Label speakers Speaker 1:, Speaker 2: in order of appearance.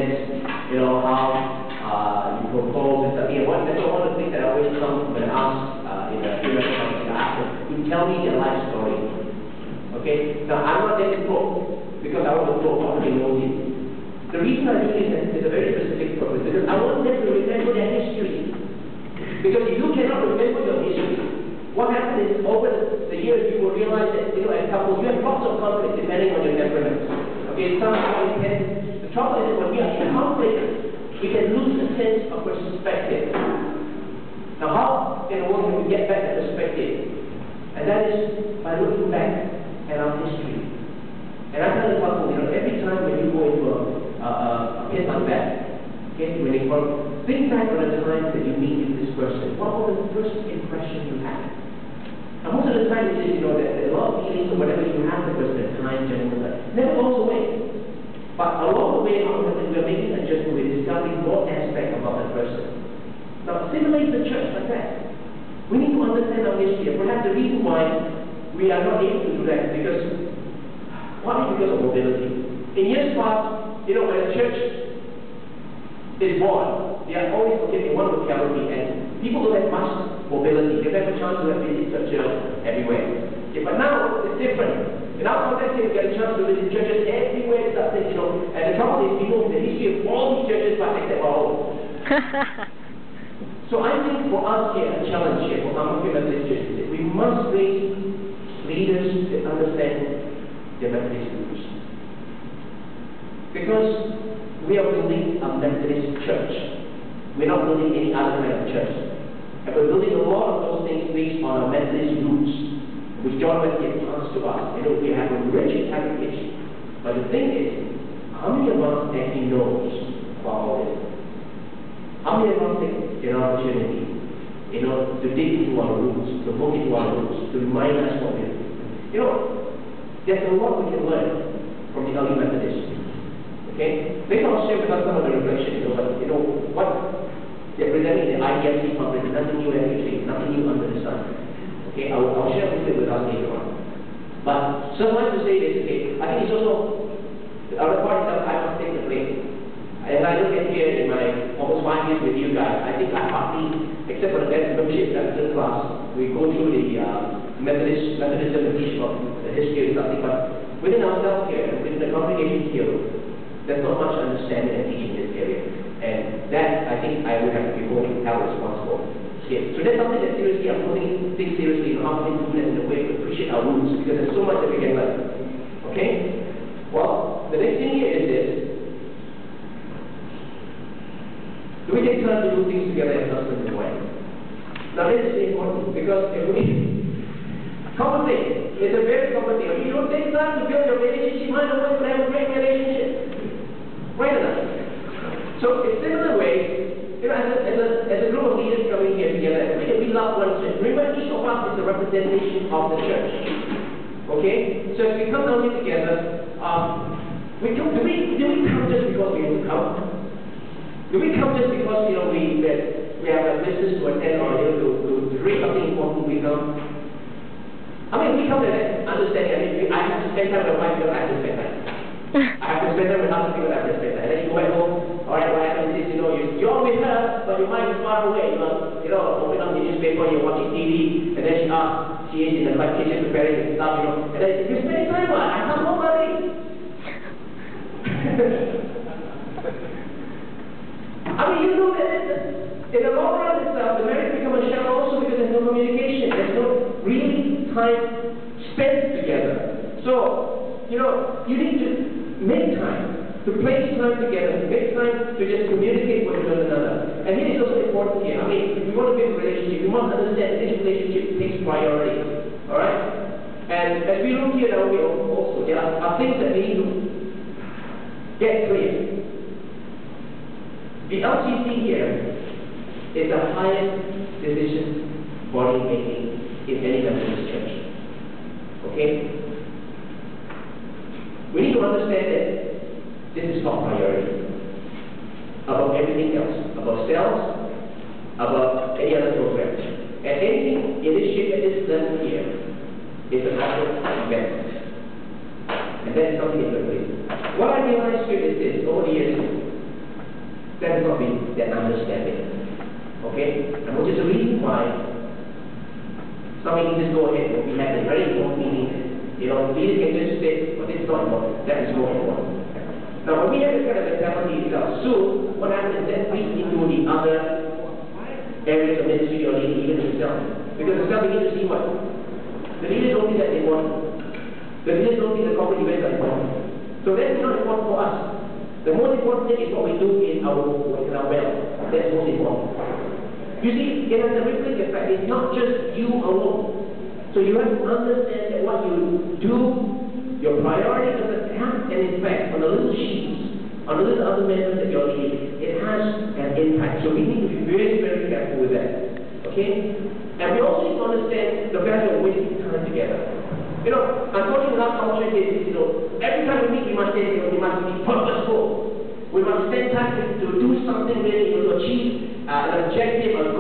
Speaker 1: present, you know, how you propose and stuff. Yeah, one of the things that always comes when asked in the funeral conference, I ask them to tell me their life story. Okay? Now, I'm not there to quote, because I want to quote what they know it. The reason I do this is a very specific purpose, because I want them to remember their history. Because if you cannot remember your history, what happens is over the years you will realize that, you know, as couples, you have lots of conflict depending on your temperament. Okay, some are intense. The trouble is that when we are in conflict, we can lose a sense of perspective. Now, how in the world can we get back that perspective? And that is by looking back at our history. And I tell the couple, you know, every time when you go into a pit like that, okay, when you think back on the time that you meet with this person, what was the first impression you had? And most of the time it is, you know, that a lot of feelings or whatever you have the person at time, generally, never goes away. But along the way, we're making an adjustment, we're discovering more aspects about that person. Now, simulate the church like that. We need to understand our history. And perhaps the reason why we are not able to do that is because, partly because of mobility. In years past, you know, when a church is born, they are always located in one locality, and people don't have much mobility. They don't have a chance to have visit churches everywhere. Okay, but now it's different. In our context, we get a chance to visit churches everywhere, you know, and the trouble is people in the history of all these churches, but except our own. So I think for us here, a challenge here for AMKMC Methodist Church is that we must raise leaders to understand their Methodist roots. Because we are building a Methodist church. We're not building any other kind of church. And we're building a lot of those things based on our Methodist roots, which John Wesley passed to us. You know, we have a rich heritage. But the thing is, how many of us actually knows about all this? How many of us take an opportunity, you know, to dig into our roots, to look into our roots, to remind us what we're doing? You know, there's a lot we can learn from the early Methodists. Okay? Later I'll share with us some of the reflection, you know, but you know, what they're presenting in the AMKMC conference is nothing new every nothing new under the sun. Okay, I'll share with you with us later on. But suffice to say this, okay, I think it's also the other part itself, I must take the blame. As I look at here in my almost 5 years with you guys, I think I hardly, except for the best membership baptism class, we go through the Methodism and teach about the history of something, but within ourselves here, within the congregation here, there's not much understanding and teaching in this area. And that, I think, I would have to be holding held responsible. Okay. So that's something that seriously, I'm putting things seriously, how can we do that in a way to appreciate our roots, because there's so much that we can learn. Okay? Well, the next thing here is this. Do we take time to do things together as husband and wife? Now this is important, because if we common thing, it's a very common thing. If you don't take time to build your relationship, you might not have a great relationship. Right enough. So in similar way, you know, as a group of leaders coming here together, we love one church. Remember, each of us is a representation of the church. Okay? So as we come down here together, do we come just because we want to come? Do we come just because, you know, we have a business to attend or to read something important we come? I mean, we come to that understanding. I mean, I have to spend time with my wife because I have to spend time. I have to spend time with other people I have to spend time. And then you go back home, alright, what happens is, you know, you're with her, but your mind is far away. You know, open up the newspaper, you're watching TV, and then she is in the kitchen preparing and stuff, you know. And then you're spending time on it. I come home early. I mean, you know that in the long run itself, the marriage becomes a shell also because there's no communication. There's no really time spent together. So, you know, you need to make time, to place time together, make time to just communicate with one another. And it is also important here. I mean, if we want to build a relationship, we must understand this relationship takes priority. Alright? And as we look here now, we also, there are things that we need to get clear. The LCC here is the highest decision body making in any Methodist church. Okay? We need to understand that this is top priority above everything else, above sales, above any other program. And anything in this shape at this level here is an object of investment. And that is something different. What I realized here is this, over the years, That has not been their understanding. Okay? And which is the reason why some meetings just go ahead. We have a very important meeting. You know, leaders can just say, well, this is not important, that is more important. Now, when we have this kind of mentality soon, what happens is that leads into the other areas of ministry or even itself. Because the self begins to see what? The leaders don't think that's important. The leaders don't think the corporate events are important. So that's not important for us. The most important thing is what we do in our well. That's most important. You see, it has a rippling effect. It's not just you alone. So you have to understand that what you do, your priorities have an impact on the little sheets, on the little other members that you're leading. It has an impact. So we need to be very, very careful with that. Okay? And we also need to understand the value of wasting time together. You know, unfortunately in our culture is, you know, every time we meet we must say, you know, we must be purposeful. We must spend time to do something really, you know, to achieve an objective, a